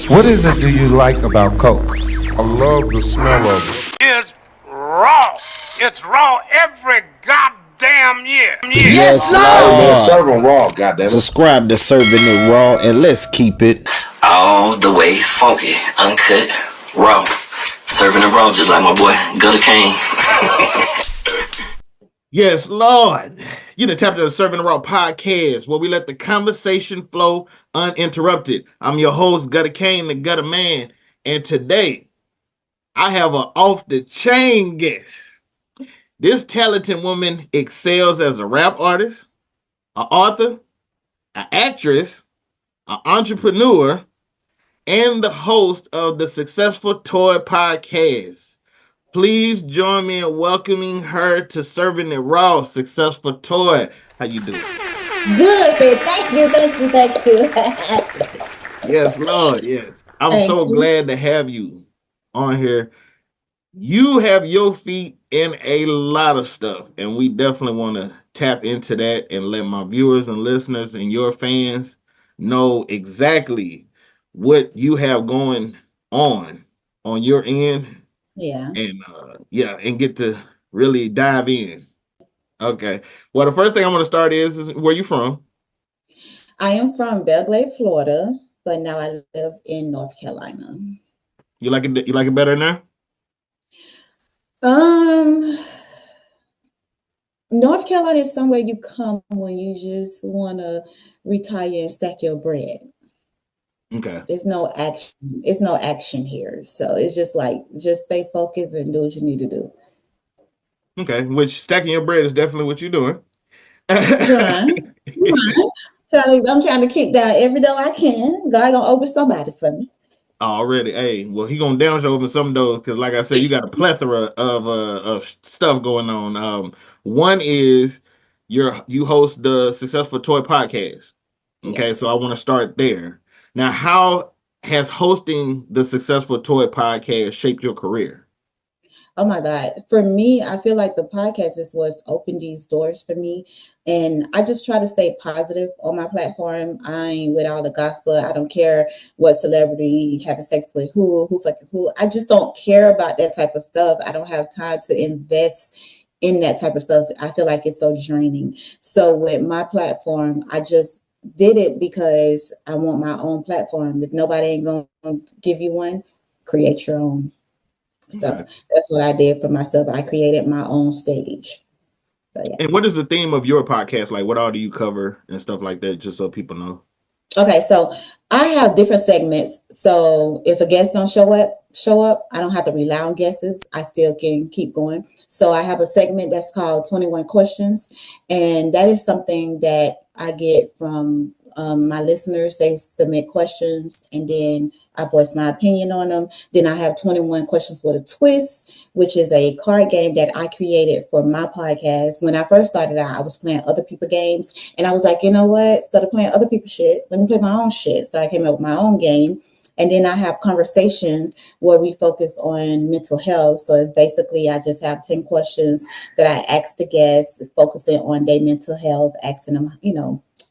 What is it do you like about Coke? I love the smell of it. It's raw. It's raw every goddamn year. Yes, Lord. Serving raw, goddamn it. Subscribe to Serving It Raw and let's keep it all the way funky, uncut, raw. Serving it raw just like my boy Gutter Kane. Yes, Lord. You done tapped into the Serving It Raw podcast, where we let the conversation flow uninterrupted. I'm your host, Gutter Kane, the Gutter Man, and today I have an off-the-chain guest. This talented woman excels as a rap artist, an author, an actress, an entrepreneur, and the host of the Successful Toy podcast. Please join me in welcoming her to Serving It Raw, Successful Toy. How you doing? Good. Thank you. Yes, Lord, yes. I'm so glad to have you on here. You have your feet in a lot of stuff, and we definitely want to tap into that and let my viewers and listeners and your fans know exactly what you have going on your end. Yeah. And get to really dive in. Okay. Well, the first thing I'm going to start is where you from? I am from Belgrade, Florida, but now I live in North Carolina. You like it? You like it better now? North Carolina is somewhere you come when you just want to retire and stack your bread. Okay. There's no action. It's no action here. So it's just like, just stay focused and do what you need to do. Okay. Which stacking your bread is definitely what you're doing. I'm trying to kick down every door I can. God gonna open somebody for me. Already. Hey, well, he gonna down open some doors because, like I said, you got a plethora of stuff going on. One is you host the Successful Toy podcast. Okay, yes. So I want to start there. Now, how has hosting the Successful Toy podcast shaped your career? Oh my God. For me, I feel like the podcast is what's opened these doors for me. And I just try to stay positive on my platform. I ain't with all the gospel. I don't care what celebrity having sex with who fucking who. I just don't care about that type of stuff. I don't have time to invest in that type of stuff. I feel like it's so draining. So with my platform, I just did it because I want my own platform. If nobody ain't gonna give you one, create your own. So that's what I did for myself. I created my own stage. So, yeah. And what is the theme of your podcast? Like, what all do you cover and stuff like that, just so people know? Okay, so I have different segments. So if a guest don't show up, I don't have to rely on guesses. I still can keep going. So I have a segment that's called 21 Questions. And that is something that I get from my listeners. They submit questions and then I voice my opinion on them. Then I have 21 Questions with a Twist, which is a card game that I created for my podcast. When I first started out, I was playing other people's games. And I was like, you know what? Instead of playing other people's shit, let me play my own shit. So I came up with my own game. And then I have conversations where we focus on mental health. So it's basically, I just have 10 questions that I ask the guests, focusing on their mental health, asking them,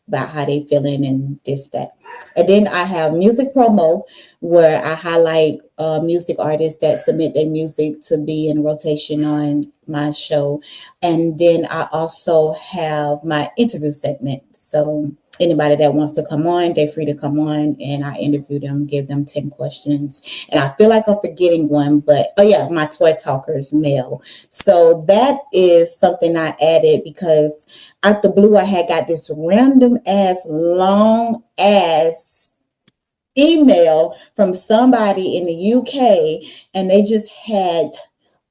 about how they feeling and this, that. And then I have music promo where I highlight music artists that submit their music to be in rotation on my show. And then I also have my interview segment. So anybody that wants to come on, they're free to come on and I interview them, give them 10 questions. And I feel like I'm forgetting one, but my Toy Talkers mail. So that is something I added because out the blue, I had got this random ass, long ass email from somebody in the UK, and they just had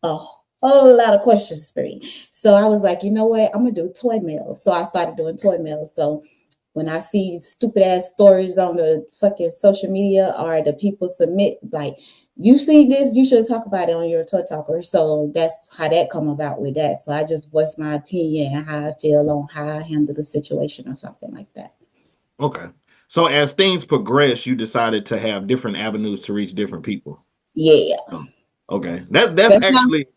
a whole lot of questions for me. So I was like, you know what? I'm going to do toy mail. So I started doing toy mail. So when I see stupid ass stories on the fucking social media or the people submit, like, you see this, you should talk about it on your Toy Talker. So that's how that come about with that. So I just voice my opinion and how I feel on how I handle the situation or something like that. Okay. So as things progress, you decided to have different avenues to reach different people. Yeah. Okay. That's actually,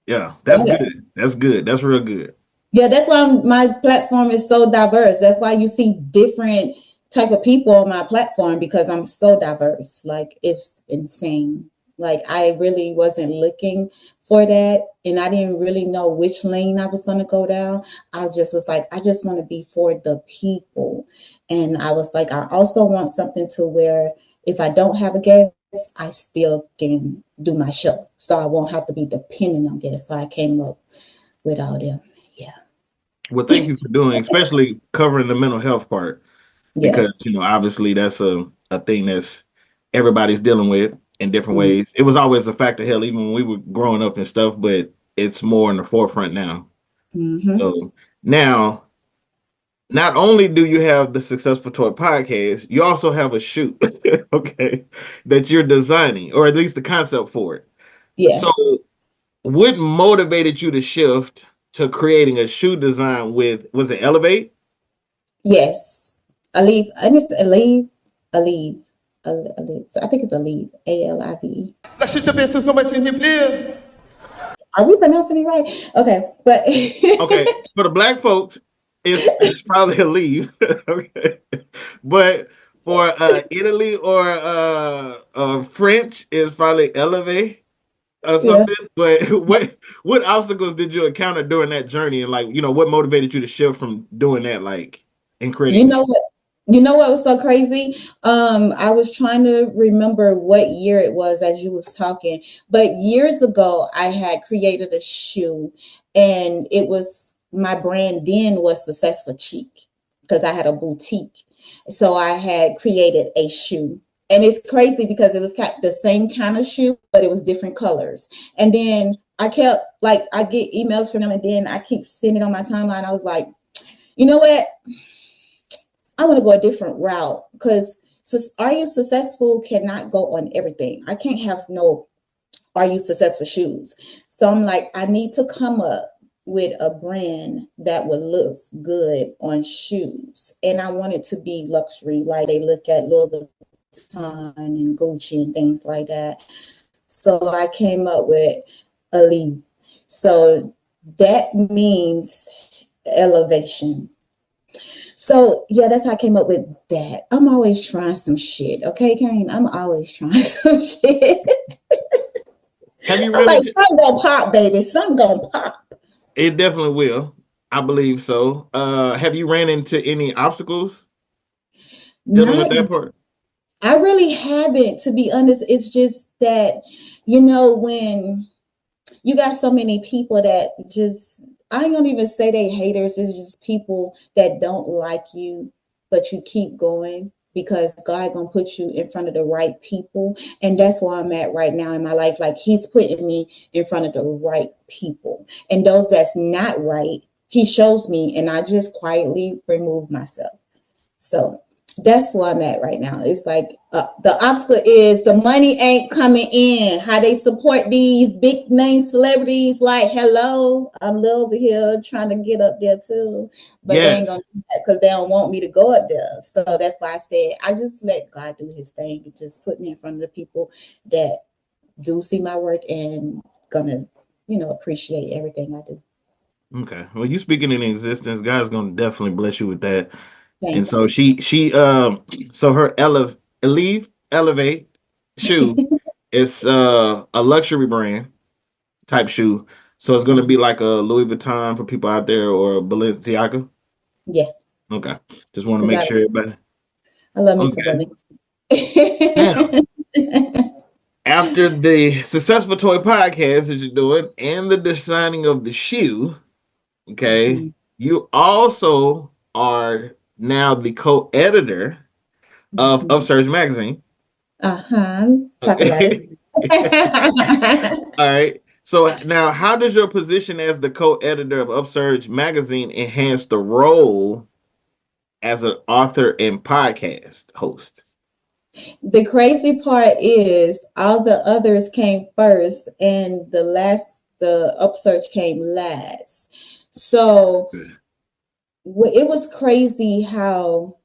that's good. That's good. That's real good. Yeah, that's why my platform is so diverse. That's why you see different type of people on my platform because I'm so diverse. Like it's insane. Like I really wasn't looking for that, and I didn't really know which lane I was going to go down. I just was like, I just want to be for the people. And I was like, I also want something to where if I don't have a guest, I still can do my show. So I won't have to be dependent on guests. So I came up with all them. Yeah. Well, thank you for doing, especially covering the mental health part, Yeah. because obviously that's a thing that's everybody's dealing with in different Mm-hmm. ways. It was always a factor, hell, even when we were growing up and stuff, but it's more in the forefront now. Mm-hmm. So now, not only do you have the Successful Toy podcast, you also have a shoe, okay, that you're designing, or at least the concept for it. Yeah. So, what motivated you to shift to creating a shoe design with, was it Elevate? Yes. Aleve. And it's Aleve. Aleve. Aleve. So I think it's Aleve. Alive. Are we pronouncing it right? Okay. But Okay, for the black folks, it's probably a leave. Okay, but for Italy or French, it's probably elevate or yeah. something. But what obstacles did you encounter during that journey, and like what motivated you to shift from doing that, like, and You creating the know what? You know what was so crazy? I was trying to remember what year it was as you was talking, but years ago I had created a shoe, and it was my brand then was Successful Cheek because I had a boutique. So I had created a shoe. And it's crazy because it was the same kind of shoe, but it was different colors. And then I kept like I get emails from them, and then I keep seeing it on my timeline. I was like, you know what? I want to go a different route because Are You Successful cannot go on everything. I can't have no Are You Successful shoes. So I'm like, I need to come up with a brand that would look good on shoes. And I want it to be luxury, like they look at Louis Vuitton and Gucci and things like that. So I came up with Eleve. So that means elevation. So yeah, that's how I came up with that. I'm always trying some shit. Okay, Kane? I'm always trying some shit. Have you I'm like, really? some gonna pop, baby. Some gonna pop. It definitely will. I believe so. Have you ran into any obstacles dealing with Not, that part? I really haven't, to be honest. It's just that, when you got so many people that just, I don't even say they haters. It's just people that don't like you, but you keep going because God gonna put you in front of the right people. And that's where I'm at right now in my life. Like he's putting me in front of the right people. And those that's not right, he shows me, and I just quietly remove myself. So that's where I'm at right now. It's like the obstacle is the money ain't coming in. How they support these big name celebrities? Like, hello, I'm over here trying to get up there too, but they ain't Yes. gonna do that because they don't want me to go up there. So that's why I said I just let God do His thing and just put me in front of the people that do see my work and gonna, appreciate everything I do. Okay. Well, you speaking in existence, God's gonna definitely bless you with that. And Thank so you. so her Elevate shoe is a luxury brand type shoe. So it's gonna be like a Louis Vuitton for people out there, or a Balenciaga. Yeah, Okay. Just want to because make sure everybody. I love me some Okay. buildings. Now, after the Successful Toy podcast that you're doing and the designing of the shoe, okay, Mhm. you also are now the co-editor of Mhm. Upsurge Magazine. Uh-huh. Talk about Okay. it. All right. So now, how does your position as the co-editor of Upsurge Magazine enhance the role as an author and podcast host? The crazy part is all the others came first and the upsearch came last. So Good. it was crazy how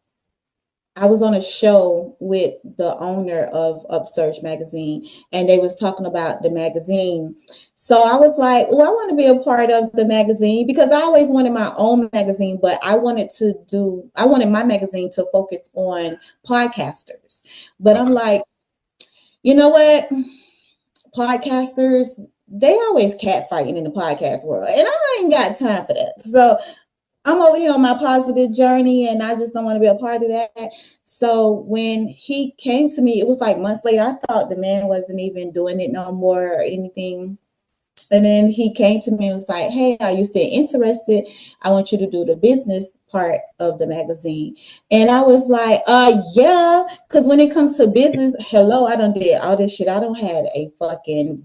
I was on a show with the owner of Upsurge Magazine, and they was talking about the magazine. So I was like, "Oh, I want to be a part of the magazine," because I always wanted my own magazine, but I wanted my magazine to focus on podcasters. But I'm like, you know what? Podcasters, they always catfighting in the podcast world, and I ain't got time for that. So I'm over here on my positive journey, and I just don't want to be a part of that. So when he came to me, it was like months later. I thought the man wasn't even doing it no more or anything. And then he came to me and was like, "Hey, are you still interested? I want you to do the business part of the magazine." And I was like, yeah, because when it comes to business, hello, I done did all this shit. I don't had a fucking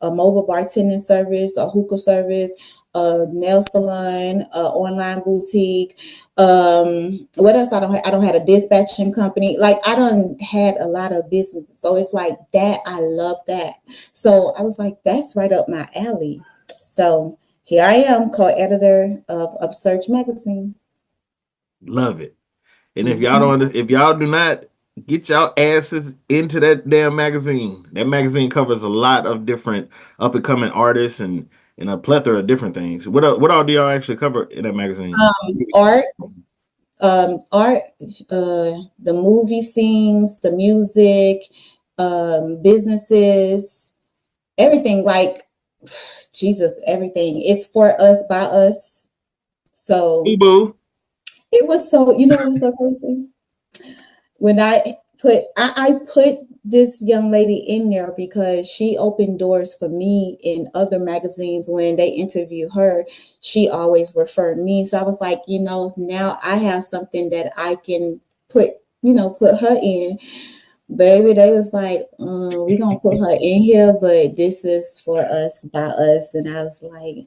a mobile bartending service, a hookah service, a nail salon, a online boutique. What else? I don't have a dispatching company. Like I don't had a lot of business. So it's like that. I love that. So I was like, that's right up my alley. So here I am, co-editor of Upsurge Magazine. Love it. And if y'all do not get y'all asses into that damn magazine, that magazine covers a lot of different up and coming artists and a plethora of different things. What all do y'all actually cover in that magazine? Art, the movie scenes, the music, businesses, everything. Like Jesus, everything. It's for us, by us. So Boo. it was so, it was so crazy. When I put this young lady in there because she opened doors for me in other magazines. When they interview her, she always referred me. So I was like, now I have something that I can put her in. Baby, they was like, we gonna put her in here, but this is for us, by us. And I was like,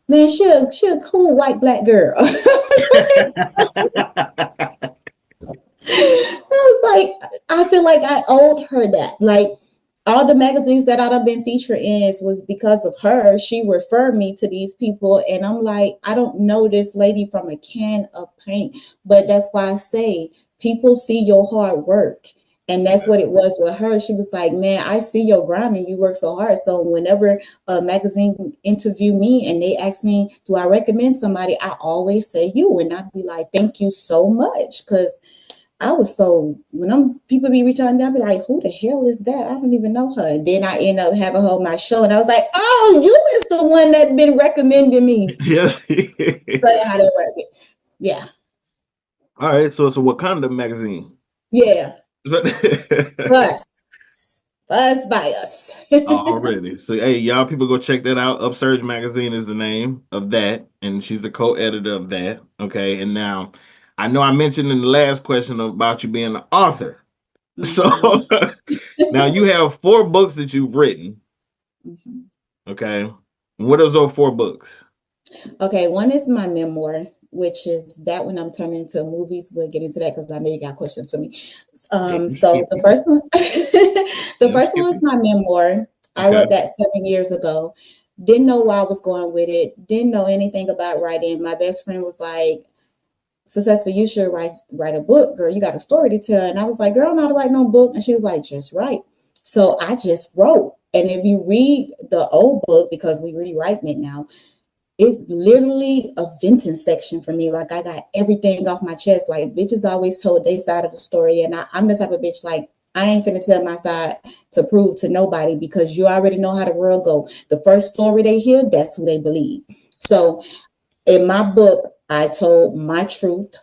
man, she a cool white black girl. I was like, I feel like I owed her that. Like all the magazines that I've been featured in was because of her. She referred me to these people, and I'm like, I don't know this lady from a can of paint, but that's why I say people see your hard work. And that's what it was with her. She was like, man, I see your grind and you work so hard. So whenever a magazine interview me and they ask me, do I recommend somebody? I always say you. And I'd be like, thank you so much. Because I was when people be reaching out to me, I'd be like, who the hell is that? I don't even know her. And then I end up having her on my show. And I was like, oh, you is the one that been recommending me. Yes. So how that work. Yeah. All right. So it's a Wakanda magazine. Yeah. But us by us. Already. So hey, y'all people go check that out. Upsurge Magazine is the name of that, and she's a co-editor of that. Okay. And now I know I mentioned in the last question about you being an author. Mm-hmm. So now you have 4 books that you've written. Mm-hmm. Okay. What are those 4 books? Okay, one is my memoir, which is that when I'm turning into movies. We'll get into that because I know you got questions for me. So the first one, first one was my memoir. I wrote that 7 years ago. Didn't know where I was going with it. Didn't know anything about writing. My best friend was like, "Successful, you should write a book, girl. You got a story to tell." And I was like, "Girl, I'm not writing no book." And she was like, "Just write." So I just wrote. And if you read the old book, because we rewriting it now, it's literally a venting section for me. Like I got everything off my chest. Like bitches always told their side of the story. And I'm the type of bitch, like, I ain't finna tell my side to prove to nobody because you already know how the world go. The first story they hear, that's who they believe. So in my book, I told my truth.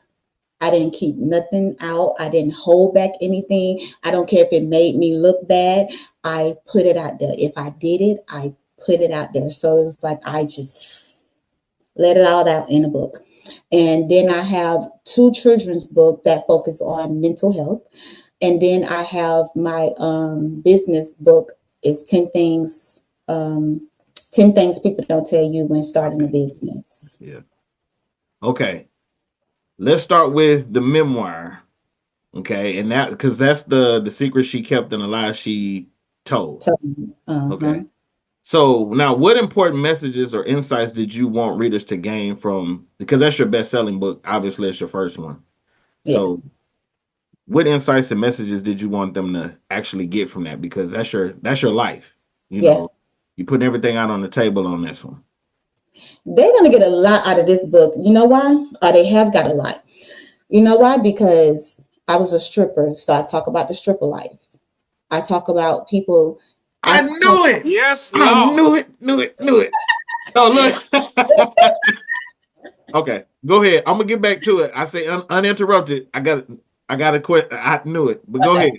I didn't keep nothing out. I didn't hold back anything. I don't care if it made me look bad. I put it out there. If I did it, I put it out there. So it was like I just let it all out in a book. And then I have 2 children's books that focus on mental health. And then I have my business book is 10 things people don't tell you when starting a business. Yeah. Okay. Let's start with the memoir. Okay. And that, because that's the secret she kept and the lie she told. Okay. So now what important messages or insights did you want readers to gain from, because that's your best-selling book. Obviously, it's your first one. Yeah. So what insights and messages did you want them to actually get from that? Because that's your life. You Yeah. know, you put everything out on the table on this one. They're going to get a lot out of this book. You know why? Or they have got a lot. You know why? Because I was a stripper. So I talk about the stripper life. I talk about people. I knew it. Yes, I Lord. knew it. Oh, look. Okay, go ahead. I'm gonna get back to it. I say uninterrupted. I got a quit. I knew it, but go ahead.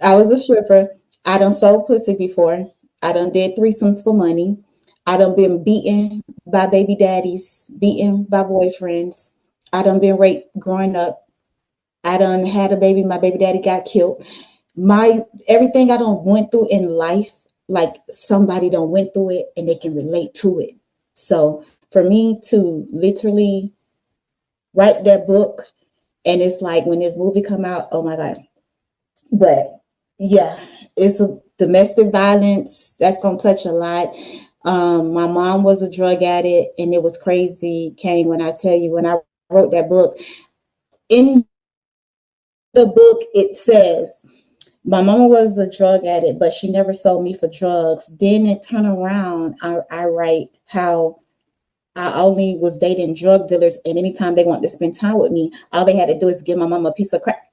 I was a stripper. I done sold pussy before. I done did threesomes for money. I done been beaten by baby daddies, beaten by boyfriends. I done been raped growing up. I done had a baby. My baby daddy got killed. My everything I done went through in life, like somebody done went through it and they can relate to it. So for me to literally write that book, and it's like when this movie come out, oh my God. But yeah, it's a domestic violence that's gonna touch a lot. My mom was a drug addict, and it was crazy, Kane, when I tell you, when I wrote that book, in the book it says my mama was a drug addict, but she never sold me for drugs. Then it turned around, I write how I only was dating drug dealers, and anytime they wanted to spend time with me, all they had to do is give my mama a piece of crack.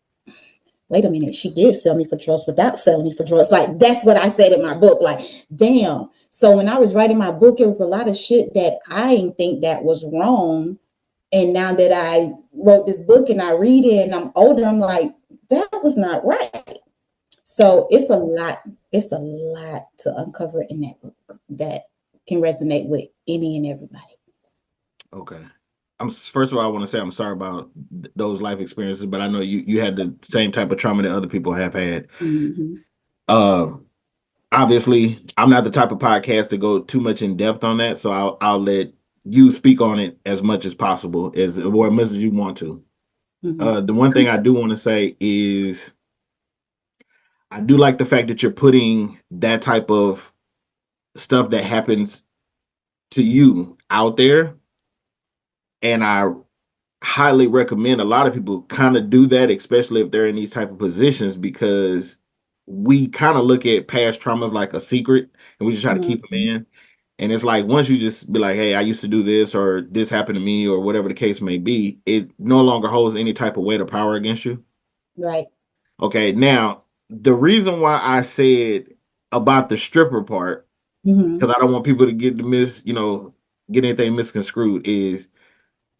Wait a minute, she did sell me for drugs without selling me for drugs. Like, that's what I said in my book. Like, damn. So when I was writing my book, it was a lot of shit that I didn't think that was wrong. And now that I wrote this book and I read it and I'm older, I'm like, that was not right. So it's a lot to uncover in that book that can resonate with any and everybody. Okay. First of all, I want to say I'm sorry about those life experiences, but I know you had the same type of trauma that other people have had. Mm-hmm. Obviously, I'm not the type of podcast to go too much in depth on that, so I'll let you speak on it as much as possible, or as much as you want to. Mm-hmm. The one thing I do want to say is I do like the fact that you're putting that type of stuff that happens to you out there, and I highly recommend a lot of people kind of do that, especially if they're in these type of positions, because we kind of look at past traumas like a secret and we just try to keep them in. And it's like once you just be like, hey, I used to do this, or this happened to me, or whatever the case may be, it no longer holds any type of weight or power against you. Right. Okay, now the reason why I said about the stripper part, Mm-hmm. because I don't want people to get anything misconstrued, is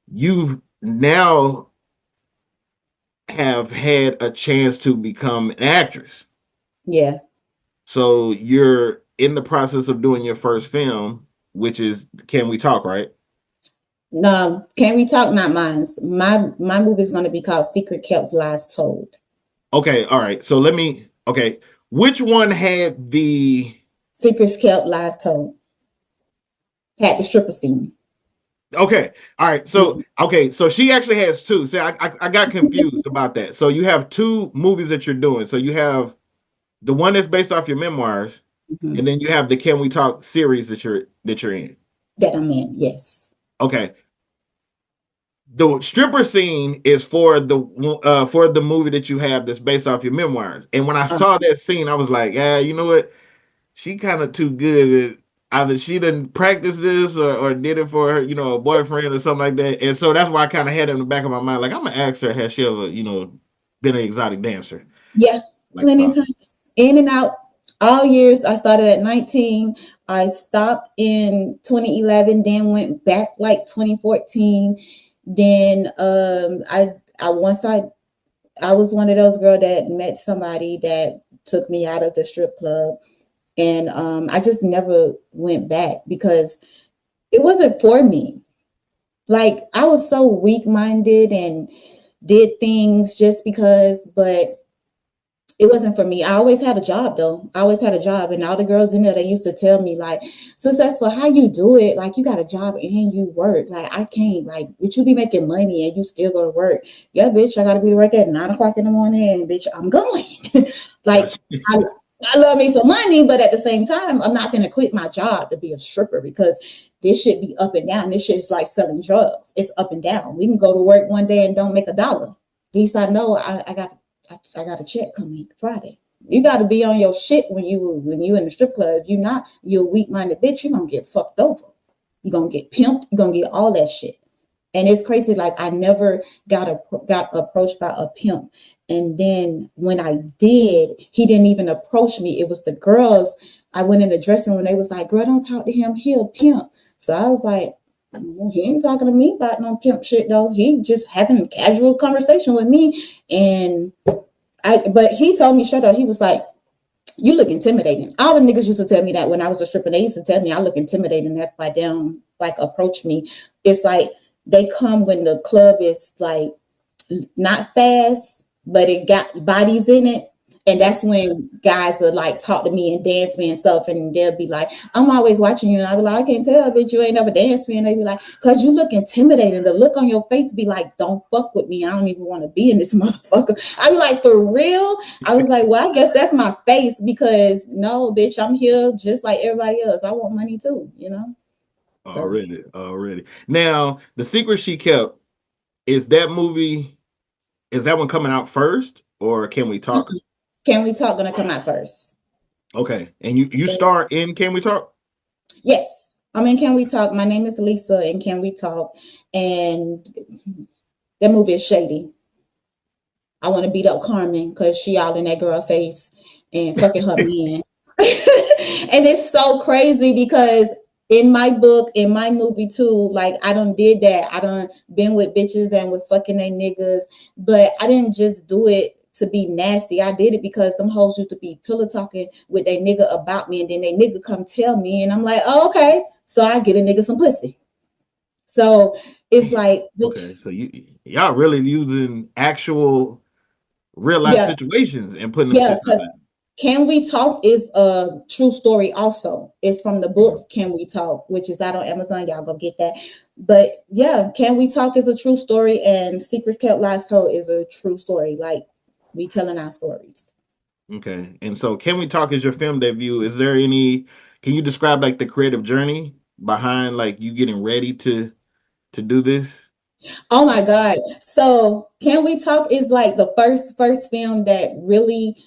you've now have had a chance to become an actress. Yeah. So you're in the process of doing your first film, which is Can We Talk, right? No, Can We Talk? Not mine. My movie is going to be called Secret Kept, Lies Told. Okay, all right. So which one had the Secrets Kept, Lies Told? Had the stripper scene. Okay, all right. So she actually has two. So I got confused about that. So you have two movies that you're doing. So you have the one that's based off your memoirs, Mm-hmm. and then you have the Can We Talk series that you're in. That I'm in, yes. Okay. The stripper scene is for the movie that you have that's based off your memoirs. And when I saw that scene, I was like, yeah, you know what? She kind of too good at either she didn't practice this or did it for her, a boyfriend or something like that. And so that's why I kind of had it in the back of my mind, like I'm gonna ask her, has she ever, been an exotic dancer? Yeah, Like, plenty of times. In and out. All years. I started at 19. I stopped in 2011, then went back like 2014. Then I was one of those girls that met somebody that took me out of the strip club, and I just never went back because it wasn't for me. Like, I was so weak-minded and did things just because, but it wasn't for me. I always had a job though. I always had a job, and all the girls in there, they used to tell me like, Successful, how you do it? Like, you got a job and you work. Like, I can't. Like, bitch, you be making money and you still go to work. Yeah, bitch, I gotta be to work at 9 o'clock in the morning, and bitch, I'm going. Like, I love me some money, but at the same time, I'm not gonna quit my job to be a stripper because this should be up and down. This shit is like selling drugs. It's up and down. We can go to work one day and don't make $1. At least I know I got I got a check coming Friday. You got to be on your shit when you in the strip club. If you're not, you're a weak-minded bitch. You're going to get fucked over. You're going to get pimped. You're going to get all that shit. And it's crazy. Like, I never got approached by a pimp. And then when I did, he didn't even approach me. It was the girls. I went in the dressing room. They was like, girl, don't talk to him. He a pimp. So I was like, well, he ain't talking to me about no pimp shit, though. He just having a casual conversation with me. But he told me, shut up. He was like, you look intimidating. All the niggas used to tell me that when I was a stripper. They used to tell me I look intimidating. That's why they don't like approach me. It's like they come when the club is like not fast, but it got bodies in it. And that's when guys will like talk to me and dance me and stuff. And they'll be like, I'm always watching you. And I'll be like, I can't tell, bitch, you ain't never danced me. And they be like, cause you look intimidating. The look on your face be like, don't fuck with me. I don't even want to be in this motherfucker. I be like, for real? I was like, well, I guess that's my face, because no, bitch, I'm here just like everybody else. I want money too, you know? So. Already. Now, The Secret She Kept, is that one coming out first, or Can We Talk? Mm-hmm. Can We Talk gonna come out first. Okay. And you star in Can We Talk? Yes. I'm in Can We Talk. My name is Lisa in Can We Talk. And that movie is shady. I want to beat up Carmen because she all in that girl face and fucking her man. And it's so crazy because in my book, in my movie too, like I done did that. I done been with bitches and was fucking they niggas, but I didn't just do it to be nasty. I did it because them hoes used to be pillow talking with they nigga about me, and then they nigga come tell me, and I'm like, oh, okay. So I get a nigga some pussy. So it's like, okay, so y'all really using actual real life situations and putting them shit in. Can We Talk is a true story also. It's from the book Can We Talk, which is out on Amazon. Y'all go get that. But yeah, Can We Talk is a true story, and Secrets Kept Lies Told is a true story. Like, we telling our stories. Okay. And so Can We Talk is your film debut. Is there can you describe like the creative journey behind like you getting ready to do this? Oh my God. So Can We Talk is like the first film that really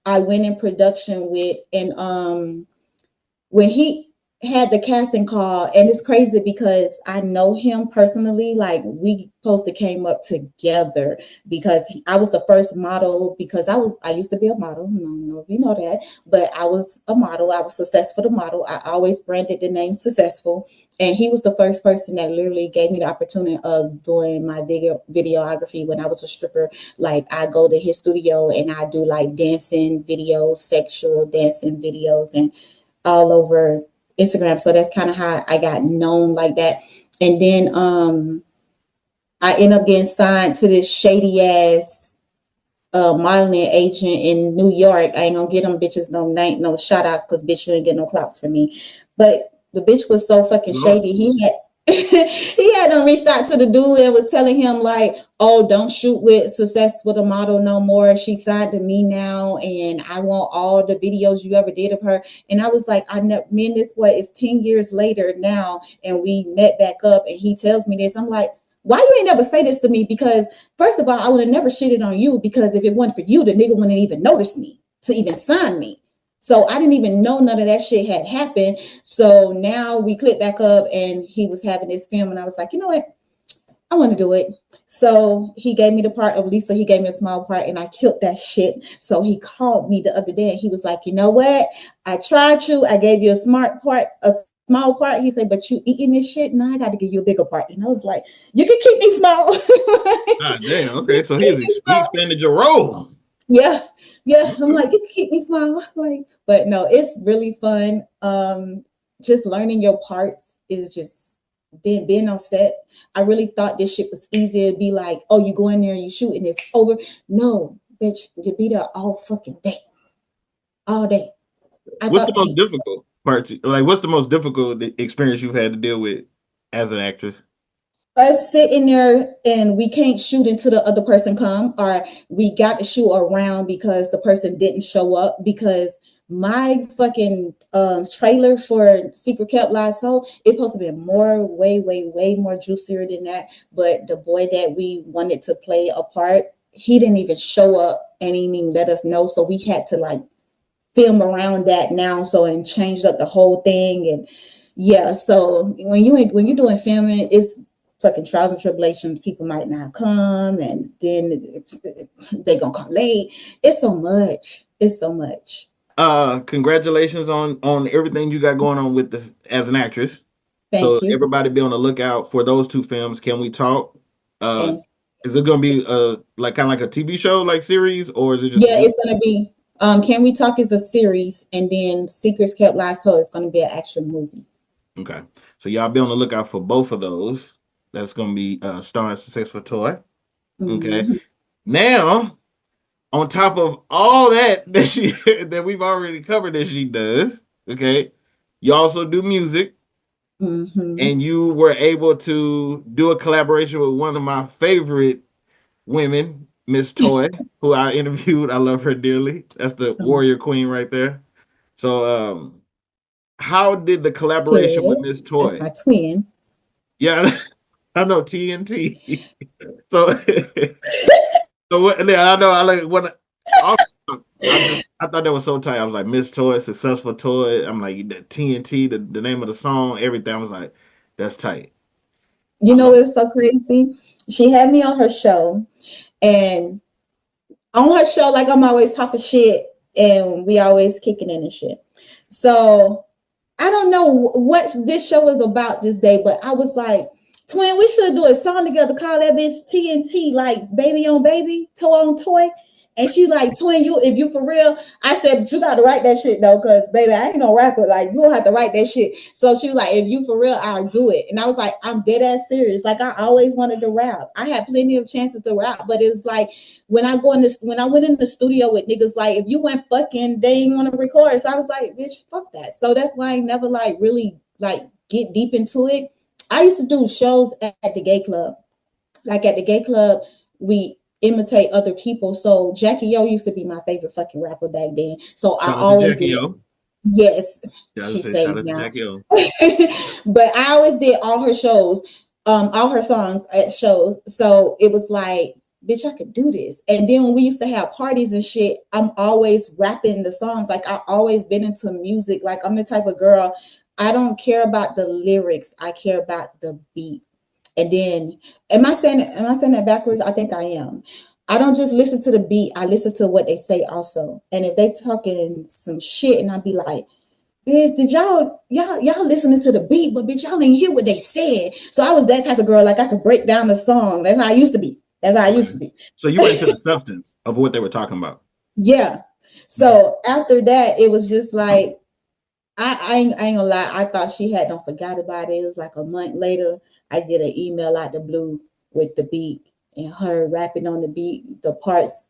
I went in production with. And when he had the casting call, and it's crazy because I know him personally, like we supposed to came up together because I was the first model, because I used to be a model. I don't know if you know that, but I was a model. I was Successful the model. I always branded the name Successful. And he was the first person that literally gave me the opportunity of doing my videography when I was a stripper. Like I go to his studio and I do like dancing videos, sexual dancing videos, and all over Instagram. So that's kind of how I got known like that. And then I end up getting signed to this shady ass modeling agent in New York. I ain't gonna get them bitches no shout outs, because bitch, you ain't get no clouts for me. But the bitch was so fucking shady. He had them reached out to the dude and was telling him like, oh, don't shoot with Successful the model no more. She signed to me now, and I want all the videos you ever did of her. And I was like, me and this boy is 10 years later now, and we met back up, and he tells me this. I'm like, why you ain't never say this to me? Because first of all, I would have never shitted on you, because if it wasn't for you, the nigga wouldn't even notice me to even sign me. So I didn't even know none of that shit had happened. So now we click back up, and he was having this film, and I was like, you know what? I want to do it. So he gave me the part of Lisa. He gave me a small part, and I killed that shit. So he called me the other day, and he was like, you know what? I tried you. I gave you a small part. He said, but you eating this shit? Now I got to give you a bigger part. And I was like, you can keep me small. Ah, damn. Okay. So he expanded your role. Yeah. I'm like, you can keep me small. Like, but no, it's really fun. Just learning your parts is just being on set. I really thought this shit was easy to be like, oh, you go in there and you shoot and it's over. No, bitch, you be there all fucking day. All day. What's the most difficult part? Like, what's the most difficult experience you've had to deal with as an actress? Us sitting there and we can't shoot until the other person come, or we got to shoot around because the person didn't show up, because my fucking trailer for Secret Kept Lies Told, it's supposed to be way more juicier than that. But the boy that we wanted to play a part, he didn't even show up and he didn't even let us know. So we had to like film around that now, so and changed up the whole thing. And yeah, so when you're doing filming, it's fucking trials and tribulations. People might not come, and then they gonna come late. It's so much. It's so much. Congratulations on everything you got going on with the as an actress. Thank So you. everybody be on the lookout for those two films. Can We Talk? Okay. Is it gonna be like kind of like a TV show like series, or is it just Yeah, it's gonna be Can We Talk is a series, and then Secrets Kept Lies Told is gonna be an action movie. okay? So y'all be on the lookout for both of those. That's gonna be starring Successful Toy. Okay. Mhm. Now, on top of all that she that we've already covered that she does, okay, you also do music, Mhm. and you were able to do a collaboration with one of my favorite women, Miss Toy, who I interviewed. I love her dearly. That's the warrior queen right there. So, how did the collaboration with Period. Miss That's Toy? my twin. Yeah, I know T.N.T. So, so what? Yeah, I know. I like when I thought that was so tight. I was like Miss Toy, Successful Toy. I'm like the T.N.T. The name of the song, everything. I was like, that's tight. You I know love. what's so crazy? She had me on her show, and on her show, like I'm always talking shit, and we always kicking in and shit. So I don't know what this show is about this day, but I was like, twin, we should do a song together, call that bitch T.N.T, like baby on baby, toy on toy. And she's like, twin, if you for real, I said, but you got to write that shit though, because baby, I ain't no rapper. Like, you don't have to write that shit. So she was like, if you for real, I'll do it. And I was like, I'm dead ass serious. Like, I always wanted to rap. I had plenty of chances to rap, but it was like, when I went in the studio with niggas, like, if you went fucking, they ain't want to record. So I was like, bitch, fuck that. So that's why I never like really like get deep into it. I used to do shows at the gay club. Like at the gay club, we imitate other people. So Jackie O used to be my favorite fucking rapper back then. So I Shout out to always Jackie did. O. Yes, Yeah, I she was say shout saved out to now. Jackie O. But I always did all her shows, all her songs at shows. So it was like, bitch, I could do this. And then when we used to have parties and shit, I'm always rapping the songs. Like I always been into music. Like I'm the type of girl, I don't care about the lyrics. I care about the beat. And then, am I saying that backwards? I think I am. I don't just listen to the beat. I listen to what they say also. And if they talking some shit, and I be like, bitch, did y'all listening to the beat, but bitch, y'all didn't hear what they said. So I was that type of girl. Like I could break down the song. That's how I used to be. That's how I used to be. So you were into the substance of what they were talking about. Yeah. So after that, it was just like I ain't gonna lie. I thought she had don't forgot about it. It was like a month later, I get an email out the blue with the beat and her rapping on the beat, the parts,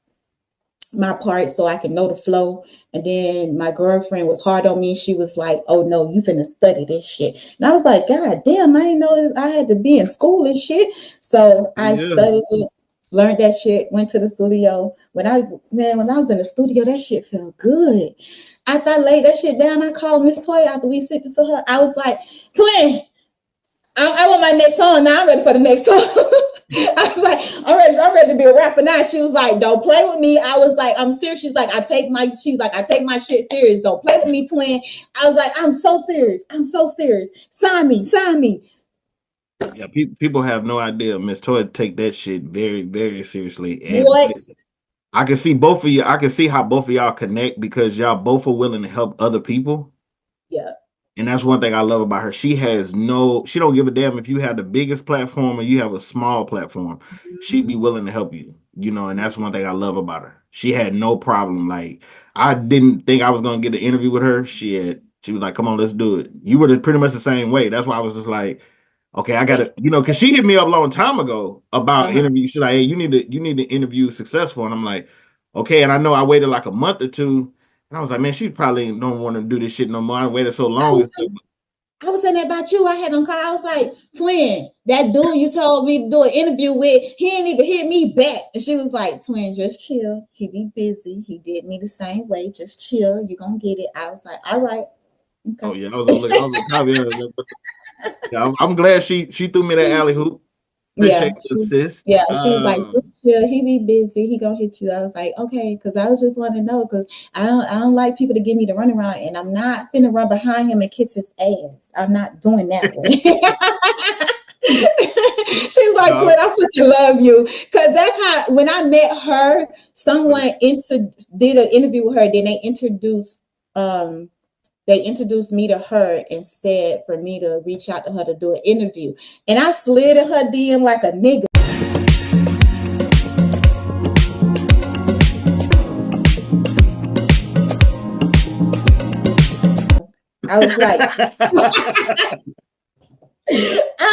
my part, so I can know the flow. And then my girlfriend was hard on me. She was like, "Oh no, you finna study this shit." And I was like, "God damn, I didn't know I had to be in school and shit." So I Yeah. studied it, learned that shit, went to the studio. When I was in the studio, that shit felt good. After I laid that shit down, I called Miss Toy after we sent it to her. I was like, twin, I want my next song. Now I'm ready for the next song. I was like, I'm ready to be a rapper now. She was like, don't play with me. I was like, I'm serious. She's like, I take my shit serious. Don't play with me, twin. I was like, I'm so serious. I'm so serious. Sign me. Yeah, people have no idea. Miss Toy take that shit very, very seriously. And What? I can see both of you. I can see how both of y'all connect because y'all both are willing to help other people. Yeah. And that's one thing I love about her. She don't give a damn if you have the biggest platform or you have a small platform. She'd be willing to help you, and that's one thing I love about her. She had no problem. Like, I didn't think I was going to get an interview with her. She was like, come on, let's do it. You were pretty much the same way. That's why I was just like, okay, I gotta, because she hit me up a long time ago about interviews. She's like, hey, you need to interview Successful. And I'm like, okay. And I know I waited like a month or two. And I was like, man, she probably don't want to do this shit no more. I waited so long. I was saying that about you. I had them call. I was like, twin, that dude you told me to do an interview with, he didn't even hit me back. And she was like, twin, just chill. He be busy. He did me the same way. Just chill. You gonna get it. I was like, all right. Okay. Oh yeah, I was on the top. Yeah, I'm glad she threw me that alley hoop. Appreciate Yeah, the sis. she was like, just chill. He be busy. He gonna hit you. I was like, okay, because I was just want to know because I don't like people to give me the runaround, and I'm not finna run behind him and kiss his ass. I'm not doing that way. She's like, No. Twin, I fucking love you. Because that's how, when I met her, someone did an interview with her. Then they introduced me to her and said for me to reach out to her to do an interview. And I slid in her DM like a nigga. I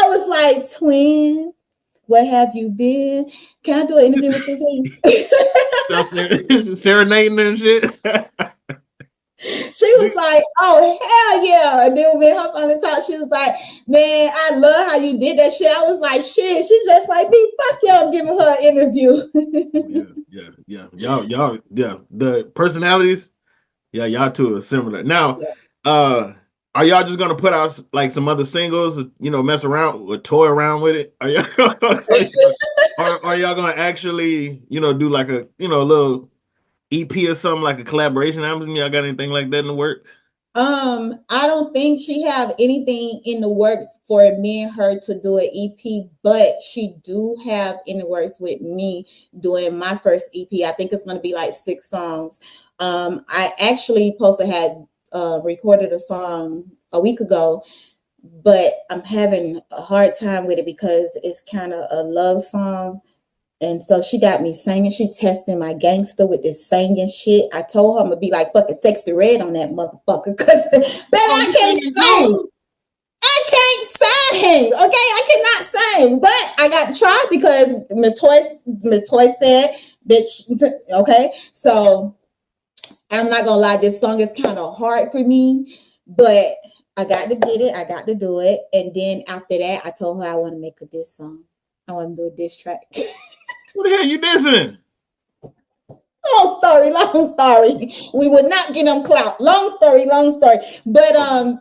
was like, twin, where have you been? Can I do an interview with you, please? Serenading and shit. She was like, oh, hell yeah. And then when her finally talked, she was like, man, I love how you did that shit. I was like, shit, she's just like me. Fuck y'all, I'm giving her an interview. Yeah. Y'all, the personalities, y'all two are similar. Now, are y'all just gonna put out like some other singles, mess around or toy around with it? Are y'all gonna actually, do like a little EP or something, like a collaboration album? Y'all got anything like that in the works? I don't think she have anything in the works for me and her to do an EP, but she do have in the works with me doing my first EP. I think it's going to be like 6 songs. I actually had recorded a song a week ago, but I'm having a hard time with it because it's kind of a love song. And so she got me singing. She testing my gangster with this singing shit. I told her I'm gonna be like fucking Sexy Red on that motherfucker. Cause baby, I can't sing. I can't sing. Okay, I cannot sing. But I got to try because Miss Toy said, bitch. Okay, so I'm not gonna lie. This song is kind of hard for me, but I got to get it. I got to do it. And then after that, I told her I want to make a diss song. I want to do a diss track. What the hell you dissing? Long story. We would not get them clout. Long story. But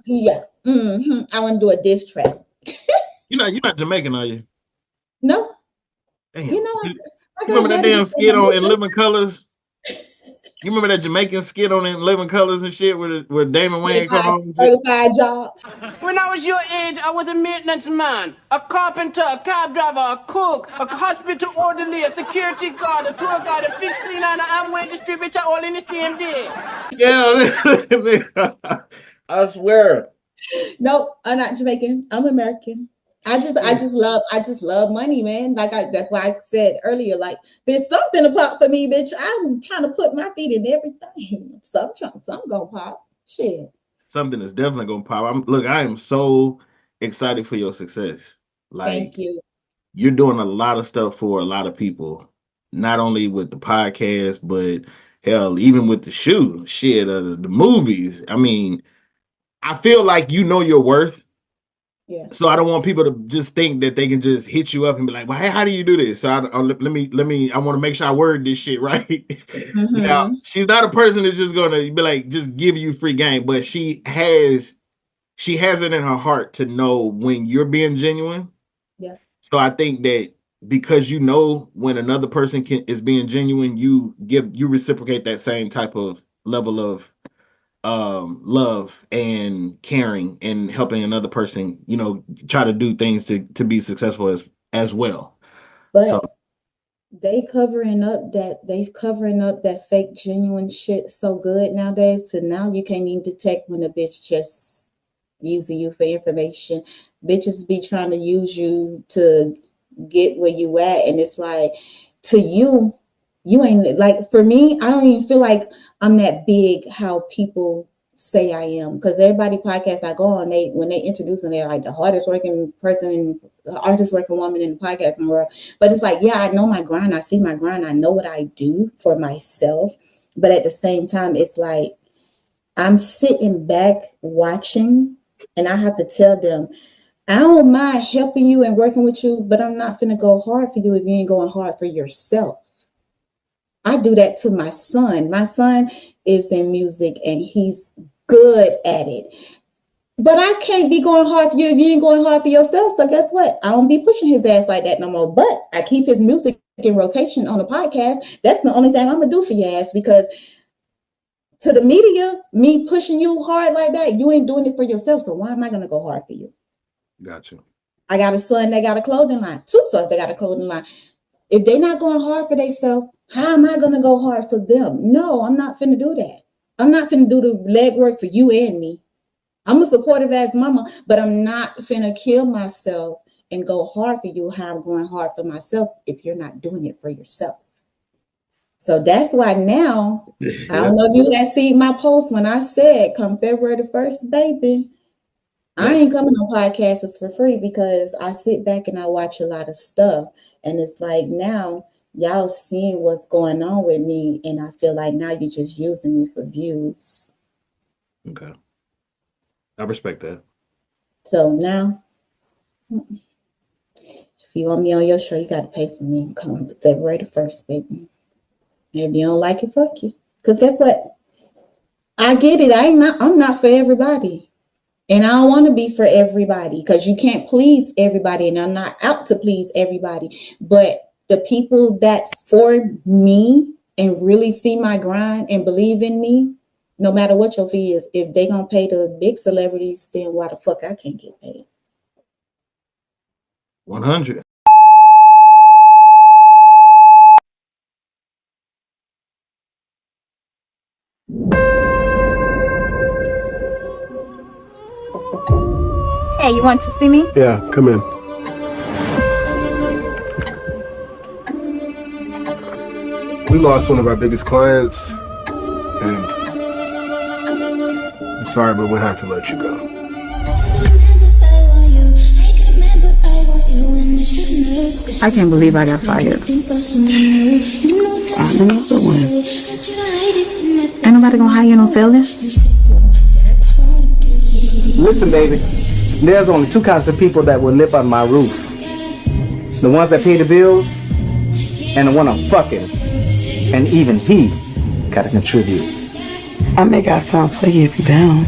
yeah. I want to do a diss track. You're not Jamaican, are you? No. Damn. You know, You remember that damn skit on In Living Colors? You remember that Jamaican skit on In Living Colors and shit where Damon Wayne come home? 35 jobs. When I was your age, I was a maintenance man, a carpenter, a cab driver, a cook, a hospital orderly, a security guard, a tour guide, a fish cleaner, and an Amway distributor all in the same day. Yeah, I swear. Nope, I'm not Jamaican. I'm American. I just love money, man. That's why I said earlier, like, there's something to pop for me, bitch. I'm trying to put my feet in everything. Something gonna pop. Shit. Something is definitely gonna pop. I am so excited for your success. Like, thank you. You're doing a lot of stuff for a lot of people, not only with the podcast, but hell, even with the shoe, the movies. I mean, I feel like you know your worth. Yeah. So I don't want people to just think that they can just hit you up and be like, "Well, hey, how do you do this?" So let me. I want to make sure I word this shit right. Mm-hmm. Now, she's not a person that's just gonna be like, just give you free game, but she has it in her heart to know when you're being genuine. Yeah. So I think that because you know when another person is being genuine, you reciprocate that same type of level of love and caring and helping another person, try to do things to be successful as well. But they covering up that fake genuine shit so good nowadays to now you can't even detect when a bitch just using you for information. Bitches be trying to use you to get where you at, and it's like, to you ain't, like, for me, I don't even feel like I'm that big how people say I am, because everybody podcast I go on, when they introduce them, they're like the hardest working person, the hardest working woman in the podcasting world. But it's like, yeah, I know my grind, I see my grind, I know what I do for myself, but at the same time, it's like I'm sitting back watching, and I have to tell them, I don't mind helping you and working with you, but I'm not finna go hard for you if you ain't going hard for yourself. I do that to my son. My son is in music and he's good at it. But I can't be going hard for you if you ain't going hard for yourself. So guess what? I don't be pushing his ass like that no more. But I keep his music in rotation on the podcast. That's the only thing I'm gonna do for your ass, because to the media, me pushing you hard like that, you ain't doing it for yourself. So why am I gonna go hard for you? Gotcha. I got a son that got a clothing line, 2 sons that got a clothing line. If they're not going hard for themselves, how am I gonna go hard for them? No, I'm not finna do that. I'm not finna do the legwork for you and me. I'm a supportive ass mama, but I'm not finna kill myself and go hard for you how I'm going hard for myself if you're not doing it for yourself. So that's why now, I don't know if you guys see my post when I said come February the 1st, baby, I ain't coming on podcasts for free, because I sit back and I watch a lot of stuff. And it's like, now y'all seeing what's going on with me, and I feel like now you're just using me for views. Okay. I respect that. So now, if you want me on your show, you got to pay for me. Come February the 1st, baby. If you don't like it, fuck you. Because guess what? I get it. I'm not for everybody. And I don't want to be for everybody, because you can't please everybody. And I'm not out to please everybody. But the people that's for me and really see my grind and believe in me, no matter what your fee is, if they going to pay the big celebrities, then why the fuck I can't get paid? 100. Hey, you want to see me? Yeah, come in. We lost one of our biggest clients, and I'm sorry, but we'll have to let you go. I can't believe I got fired. I'm another one. Ain't nobody gonna hire you no failure? Listen, baby, there's only 2 kinds of people that will live on my roof. The ones that pay the bills, and the one I'm fucking. And even he gotta contribute. I may got something for you if you're down.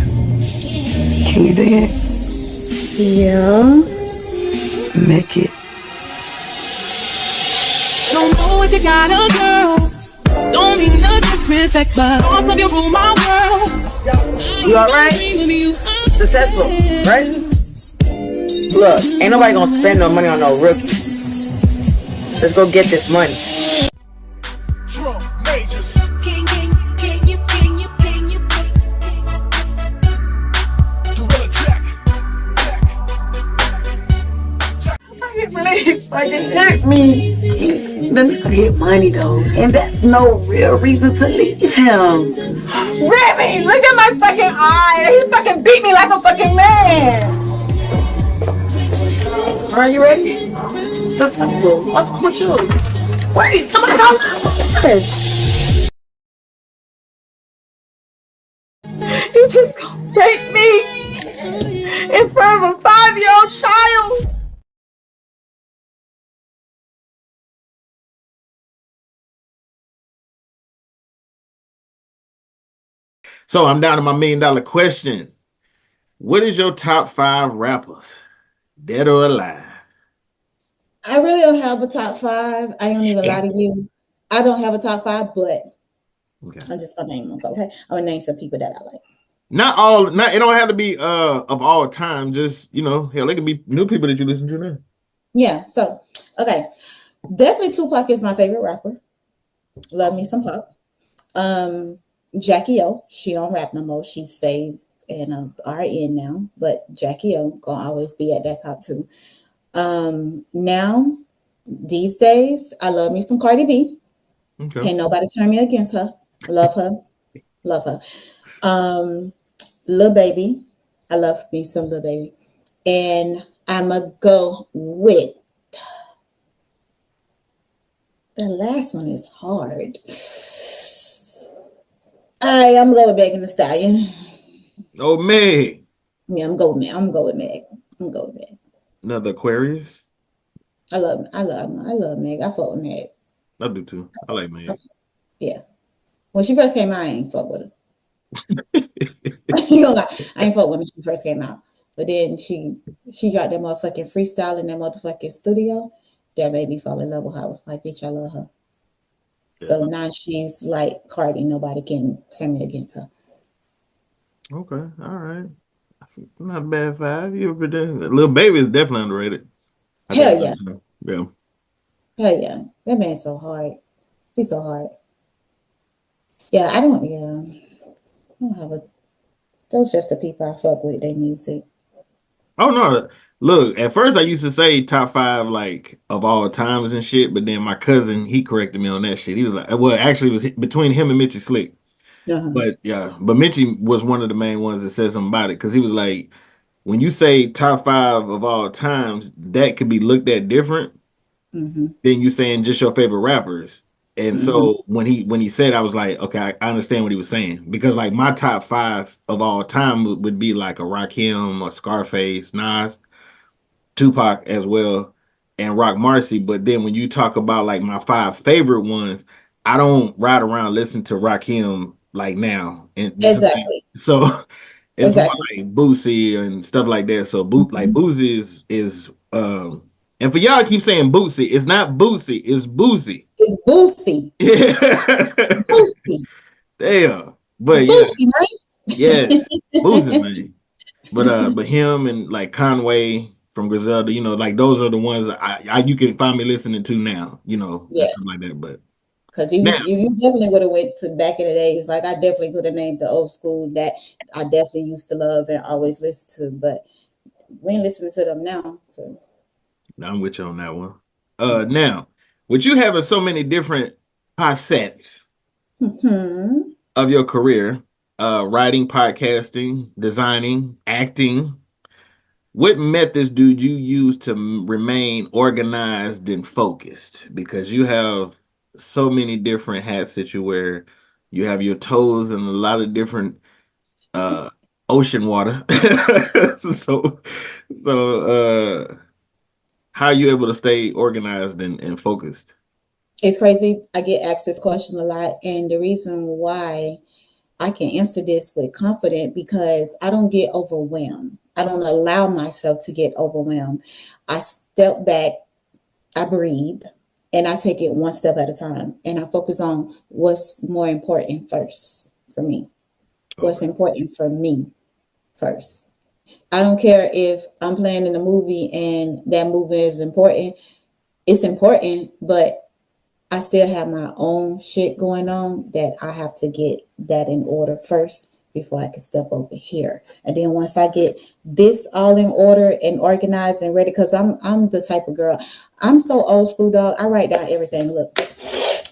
Can you dig it? Yeah. Make it. Don't know if you got a girl. Don't mean no disrespect, but all of you rule my world. You alright? Successful, right? Look, ain't nobody gonna spend no money on no rookie. Let's go get this money. Fucking hurt me. The nigga get money though, and that's no real reason to leave him. Remy, look at my fucking eye. He fucking beat me like a fucking man. Are you ready? Successful. What's wrong with you? Wait, somebody come. You just gonna rape me in front of a 5-year-old child? So I'm down to my $1 million question. What is your top 5 rappers, dead or alive? I really don't have a top 5. I don't even lie to you. I don't have a top 5, but I'm just gonna name them. Okay, I'm gonna name some people that I like. Not it don't have to be of all time. Just, hell, it can be new people that you listen to now. Yeah. So okay, definitely Tupac is my favorite rapper. Love me some Pac. Jackie O, she don't rap no more. She's saved and RN now, but Jackie O gonna always be at that top 2. Now these days, I love me some Cardi B. Okay. Can't nobody turn me against her. Love her. Love her. Lil Baby. I love me some Lil Baby. And I'ma go with the last one is hard. All right, I'm going with Megan Thee Stallion. Oh, Meg. Yeah, I'm going with Meg. Another Aquarius. I love Meg. I fuck with Meg. I do too. I like Meg. Yeah. When she first came out, I ain't fuck with her. You know, like, I ain't fuck with when she first came out. But then she got that motherfucking freestyle in that motherfucking studio. That made me fall in love with her. I was like, bitch, I love her. So now she's like Cardi. Nobody can tell me against her. Okay, all right. That's not a bad 5. You ever been there? Lil Baby is definitely underrated. Hell yeah. Yeah. Hell yeah. That man's so hard. He's so hard. Yeah, I don't have a. Those just the people I fuck with. Their music. Oh no! Look, at first I used to say top 5 like of all times and shit, but then my cousin he corrected me on that shit. He was like, well, actually, it was between him and Mitchie Slick. But yeah, but Mitchie was one of the main ones that said something about it because he was like, when you say top 5 of all times, that could be looked at different than you saying just your favorite rappers. And so when he said, I was like, okay, I understand what he was saying because like my top 5 of all time would be like a Rakim, a Scarface, Nas, Tupac as well, and Rock Marcy. But then when you talk about like my 5 favorite ones, I don't ride around listen to Rakim like now. And Exactly. so it's more like Boosie and stuff like that. So like Boosie is and for y'all keep saying Boosie, it's not Boosie, it's Boosie. It's Boosie. Yeah. Boosie. Damn. But it's Boosie, man. Yes, Boosie, man. But him and like Conway from Griselda, you know, like those are the ones I you can find me listening to now, you know, and stuff like that. But because you definitely would have went to back in the days. Like I definitely could have named the old school that I definitely used to love and always listen to, but we ain't listening to them now. So I'm with you on that one. Now, with you having so many different facets of your career, writing, podcasting, designing, acting, what methods do you use to remain organized and focused? Because you have so many different hats that you wear. You have your toes in a lot of different ocean water. so how are you able to stay organized and focused? It's crazy. I get asked this question a lot, and the reason why I can answer this with confidence because I don't get overwhelmed. I don't allow myself to get overwhelmed. I step back, I breathe, and I take it one step at a time. And I focus on what's more important first for me. What's important for me first. I don't care if I'm playing in a movie and that movie is important. It's important, but I still have my own shit going on that I have to get that in order first before I can step over here. And then once I get this all in order and organized and ready, because I'm the type of girl, I'm so old school, dog. I write down everything. Look,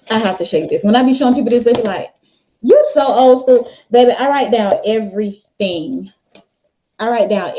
I have to show you this. When I be showing people this, they be like, you so old school. Baby, I write down everything. Like I write down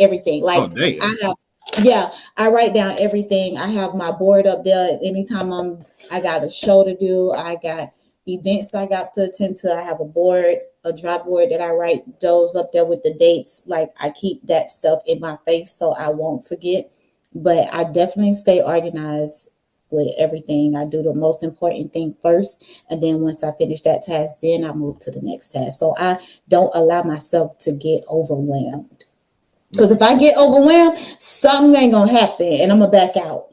everything. I have my board up there. Anytime I got a show to do, I got events I got to attend to. I have a board, a dry board that I write those up there with the dates. Like I keep that stuff in my face so I won't forget. But I definitely stay organized with everything. I do the most important thing first. And then once I finish that task, then I move to the next task. So I don't allow myself to get overwhelmed. Because if I get overwhelmed, something ain't gonna happen and I'm gonna back out.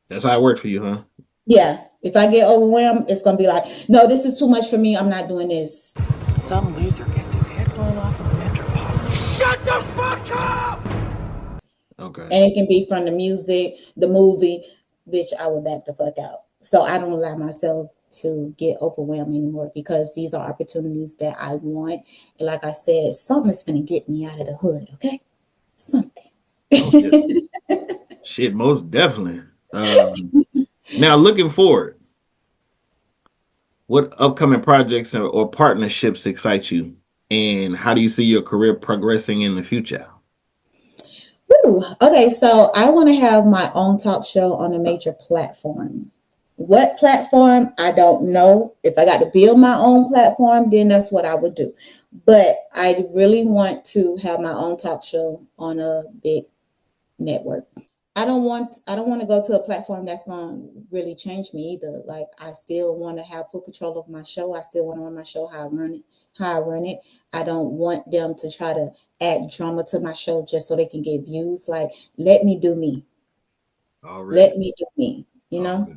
That's how it worked for you, huh? Yeah. If I get overwhelmed, it's gonna be like, no, this is too much for me. I'm not doing this. Some loser gets his head blown off in the Metropole. Shut the fuck up! Okay. And it can be from the music, the movie, bitch, I will back the fuck out. So I don't allow myself to get overwhelmed anymore because these are opportunities that I want. And like I said, something is going to get me out of the hood, okay? Something. Shit, most definitely. Now, looking forward, what upcoming projects or partnerships excite you? And how do you see your career progressing in the future? Okay, so I want to have my own talk show on a major platform. What platform? I don't know. If I got to build my own platform, then that's what I would do. But I really want to have my own talk show on a big network. I don't want to go to a platform that's going to really change me either. Like I still want to have full control of my show. I still want to run my show how I run it. how I run it. I don't want them to try to add drama to my show just so they can get views. Like, let me do me. Let me do me, you know?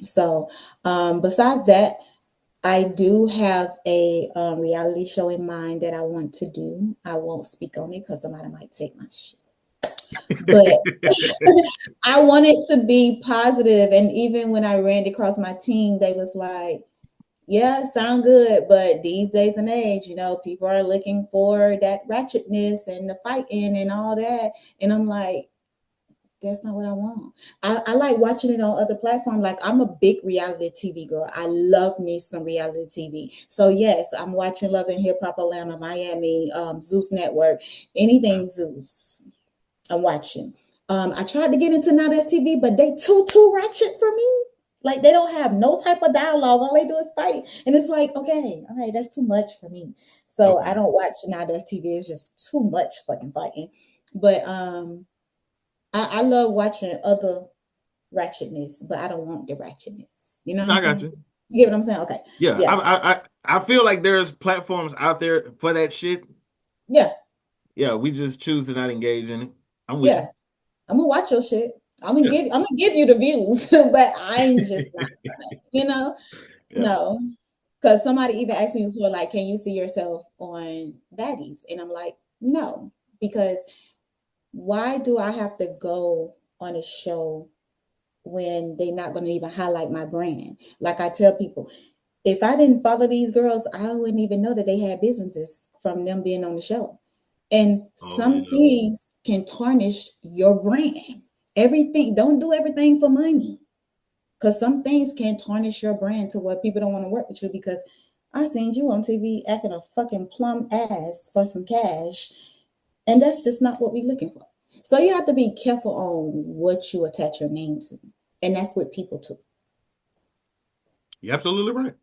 So, besides that, I do have a reality show in mind that I want to do. I won't speak on it because somebody might take my shit. But I want it to be positive. And even when I ran across my team, they was like, yeah, sound good, but these days and age, you know, people are looking for that ratchetness and the fighting and all that. And I'm like, that's not what I want. I like watching it on other platforms. Like, I'm a big reality TV girl. I love me some reality TV. So yes, I'm watching Love and Hip Hop Atlanta, Miami, Zeus Network, anything Zeus. I'm watching. I tried to get into Now That's TV, but they too ratchet for me. Like, they don't have no type of dialogue. All they do is fight. And it's like, okay, all right, that's too much for me. So I don't watch Now That's TV. It's just too much fucking fighting. But I love watching other ratchetness, but I don't want the ratchetness. You know what I'm saying? You. You get what I'm saying? Okay. Yeah. I feel like there's platforms out there for that shit. Yeah. Yeah, we just choose to not engage in it. I'm with you. I'm gonna watch your shit. I'm gonna give you the views, but I'm just not gonna, you know? Yeah. No. Because somebody even asked me before, like, can you see yourself on Baddies? And I'm like, no, because why do I have to go on a show when they're not going to even highlight my brand? Like, I tell people, if I didn't follow these girls, I wouldn't even know that they had businesses from them being on the show. And some things can tarnish your brand. Everything, don't do everything for money. Because some things can tarnish your brand to where people don't want to work with you because I seen you on TV acting a fucking plum ass for some cash. And that's just not what we're looking for. So you have to be careful on what you attach your name to. And that's with people too. You're absolutely right.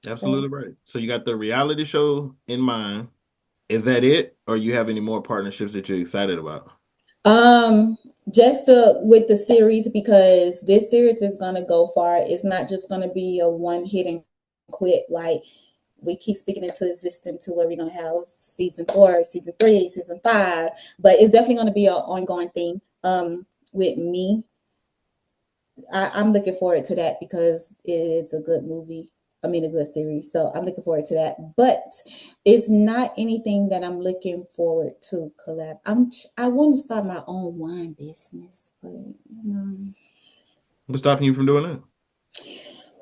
Absolutely right. So you got the reality show in mind. Is that it? Or you have any more partnerships that you're excited about? Just with the series, because this series is gonna go far. It's not just gonna be a one hit and quit. Like, we keep speaking into existence to where we're gonna have season 4, season 3, season 5, but it's definitely gonna be an ongoing thing. With me, I'm looking forward to that because it's a good movie. I mean, a good series. So I'm looking forward to that. But it's not anything that I'm looking forward to collab. I want to start my own wine business, but What's stopping you from doing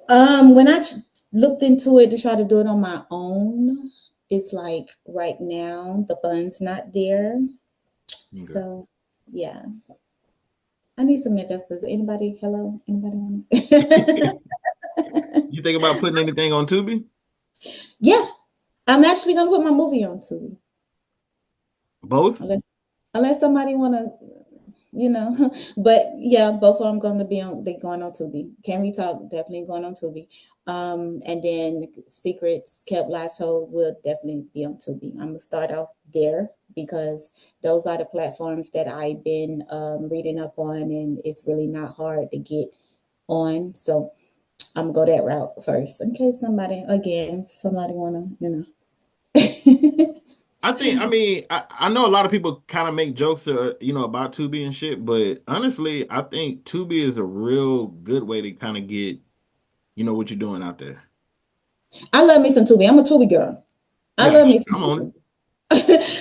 that? When I looked into it to try to do it on my own, it's like right now the funds not there. Okay. So yeah. I need some investors. Anybody? Hello? Anybody want it? You think about putting anything on Tubi? Yeah. I'm actually going to put my movie on Tubi. Both? Unless somebody want to, you know. But yeah, both of them going to be on, they going on Tubi. Can We Talk? Definitely going on Tubi. And then Secrets Kept Last Hold will definitely be on Tubi. I'm going to start off there because those are the platforms that I've been reading up on, and it's really not hard to get on. So I'm going to go that route first in case somebody want to, you know. I know a lot of people kind of make jokes, about Tubi and shit, but honestly, I think Tubi is a real good way to kind of get, what you're doing out there. I love me some Tubi. I'm a Tubi girl. I love me some Tubi.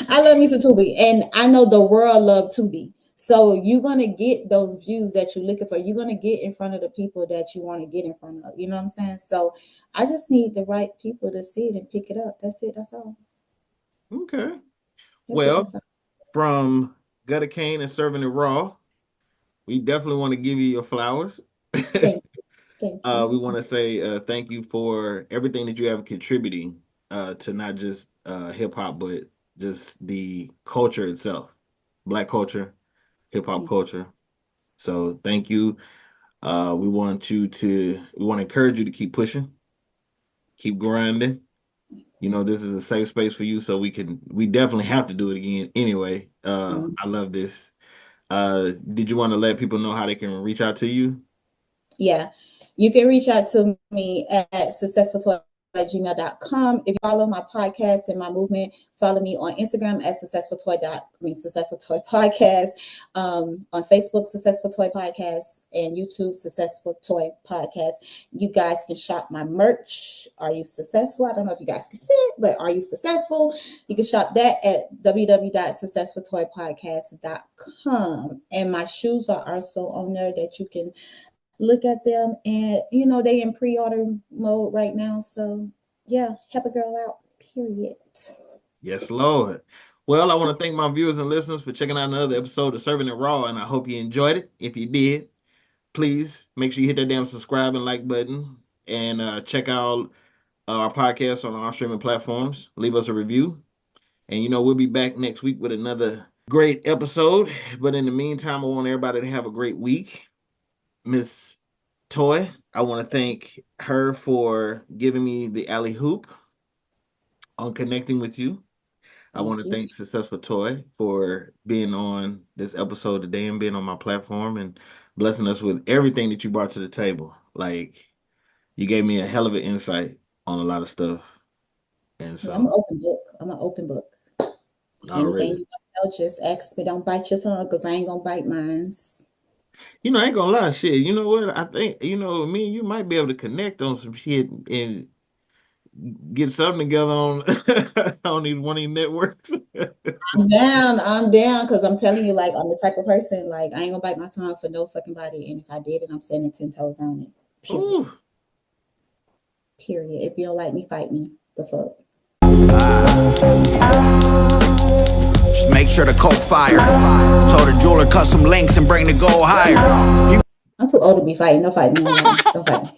I love me some Tubi, and I know the world love Tubi. So you're going to get those views that you're looking for. You're going to get in front of the people that you want to get in front of. You know what I'm saying? So I just need the right people to see it and pick it up. That's it. That's all. Okay. From Gutter Kane and Serving It Raw, we definitely want to give you your flowers. Thank you. We want to say thank you for everything that you have contributing to not just hip hop, but just the culture itself, Black culture, hip hop culture. So thank you. We want to encourage you to keep pushing, keep grinding. This is a safe space for you, so we definitely have to do it again anyway. I love this. Did you want to let people know how they can reach out to you? Yeah, you can reach out to me at Successful 12 gmail.com. If you follow my podcast and my movement, follow me on Instagram at Successful Toy Podcast, on Facebook, Successful Toy Podcast, and YouTube, Successful Toy Podcast. You guys can shop my merch. Are you successful? I don't know if you guys can see it, but are you successful? You can shop that at www.successfultoypodcast.com. And my shoes are also on there that you can look at them, and they in pre-order mode right now. So yeah, help a girl out, period. Yes, Lord. Well, I want to thank my viewers and listeners for checking out another episode of Serving It Raw, and I hope you enjoyed it. If you did, please make sure you hit that damn subscribe and like button, and check out our podcast on our streaming platforms. Leave us a review, and we'll be back next week with another great episode. But in the meantime, I want everybody to have a great week. Miss Toy, I want to thank her for giving me the alley hoop on connecting with you. I want to thank Successful Toy for being on this episode today and being on my platform and blessing us with everything that you brought to the table. Like, you gave me a hell of an insight on a lot of stuff. And so I'm an open book. Anything you want to know, just ask me. Don't bite your tongue, because I ain't gonna bite mine. I ain't gonna lie, shit. You know what? I think, me and you might be able to connect on some shit and get something together on on one of these networks. I'm down, because I'm telling you, like, I'm the type of person, like, I ain't gonna bite my tongue for no fucking body. And if I did it, I'm standing 10 toes on it. Period. Period. If you don't like me, fight me. The fuck. Just make sure the coke fire. Told the jeweler cut some links and bring the gold higher. I'm too old to be fighting. Don't fight me. Don't fight me.